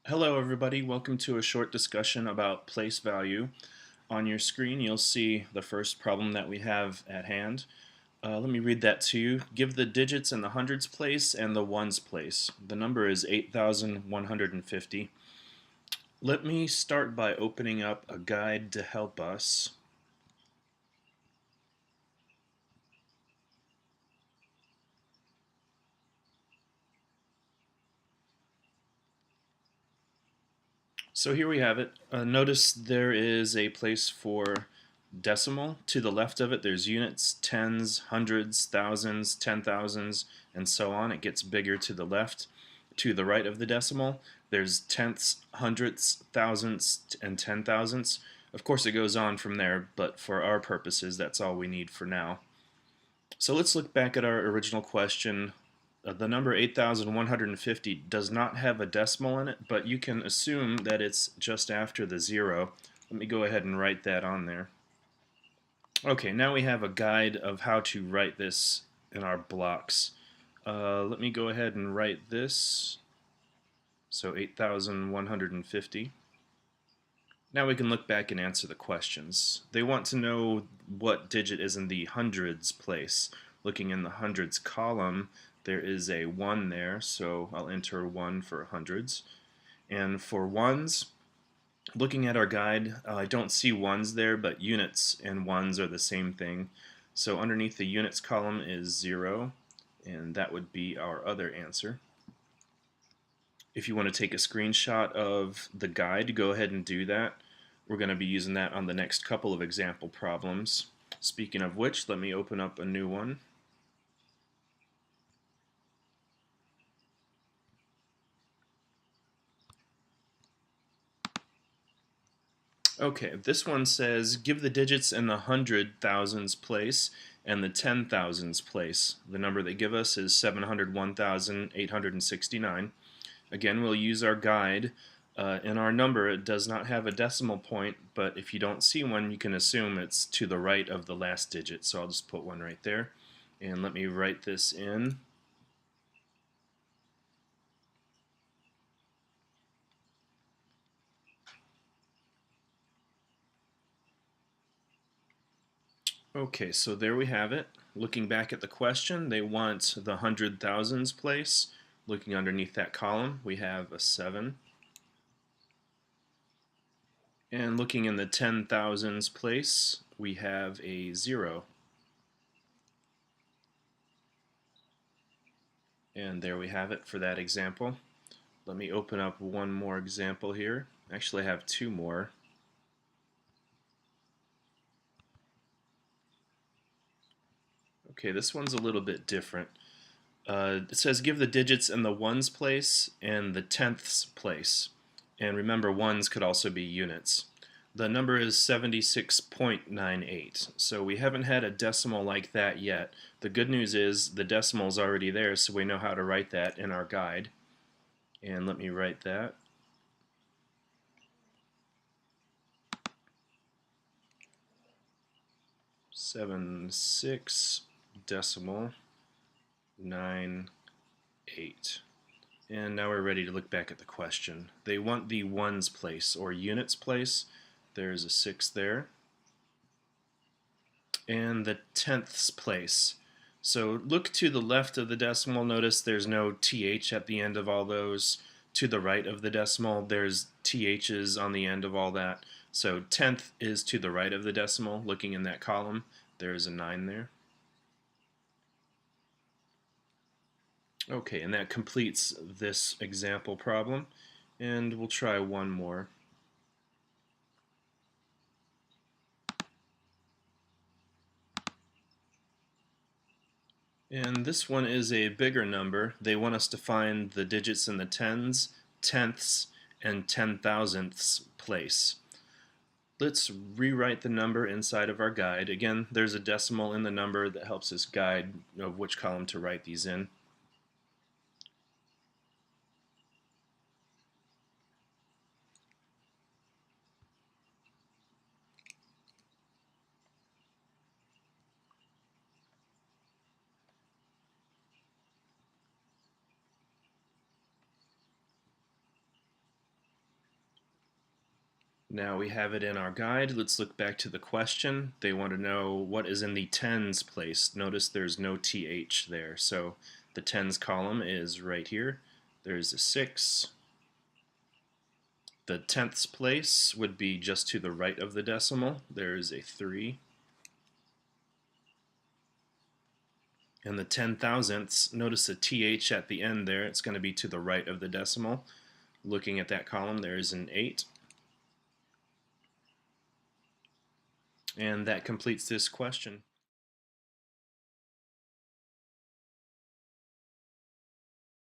Hello everybody, welcome to a short discussion about place value. On your screen you'll see the first problem that we have at hand. Let me read that to you. Give the digits in the hundreds place and the ones place. The number is 8,150. Let me start by opening up a guide to help us. So here we have it. Notice there is a place for decimal. To the left of it there's units, tens, hundreds, thousands, 10,000s, and so on. It gets bigger to the left. To the right of the decimal there's tenths, hundredths, thousandths, and 10,000ths. Of course it goes on from there, but for our purposes that's all we need for now. So let's look back at our original question. The number 8,150 does not have a decimal in it, but you can assume that it's just after the zero. Let me go ahead and write that on there. Okay, now we have a guide of how to write this in our blocks. Let me go ahead and write this. So 8,150. Now we can look back and answer the questions. They want to know what digit is in the hundreds place. Looking in the hundreds column, there is a 1 there, so I'll enter 1 for hundreds. And for ones, looking at our guide, I don't see ones there, but units and ones are the same thing. So underneath the units column is 0, and that would be our other answer. If you want to take a screenshot of the guide, go ahead and do that. We're going to be using that on the next couple of example problems. Speaking of which, let me open up a new one. Okay, this one says give the digits in the hundred thousands place and the 10,000s place. The number they give us is 701,869. Again, we'll use our guide. In our number, it does not have a decimal point, but if you don't see one, you can assume it's to the right of the last digit. So I'll just put one right there. And let me write this in. Okay, so there we have it. Looking back at the question, they want the hundred thousands place. Looking underneath that column, we have a 7. And looking in the 10,000s place, we have a 0. And there we have it for that example. Let me open up one more example here. Actually, I have two more. Okay, this one's a little bit different. It says give the digits in the ones place and the tenths place. And remember, ones could also be units. The number is 76.98. So we haven't had a decimal like that yet. The good news is the decimal is already there, so we know how to write that in our guide. And let me write that. Seven six decimal 98. And now we're ready to look back at the question. They want the ones place or units place. There's a 6 there. And the tenths place. So look to the left of the decimal. Notice there's no th at the end of all those. To the right of the decimal, there's th's on the end of all that. So tenth is to the right of the decimal. Looking in that column, there's a 9 there. Okay, and that completes this example problem. And we'll try one more. And this one is a bigger number. They want us to find the digits in the tens, tenths, and 10,000ths place. Let's rewrite the number inside of our guide. Again, there's a decimal in the number that helps us guide of which column to write these in. Now we have it in our guide. Let's look back to the question. They want to know what is in the tens place. Notice there's no TH there. So the tens column is right here. There's a 6. The tenths place would be just to the right of the decimal. There's a 3. And the 10,000ths, notice the TH at the end there. It's going to be to the right of the decimal. Looking at that column, there's an 8. And that completes this question.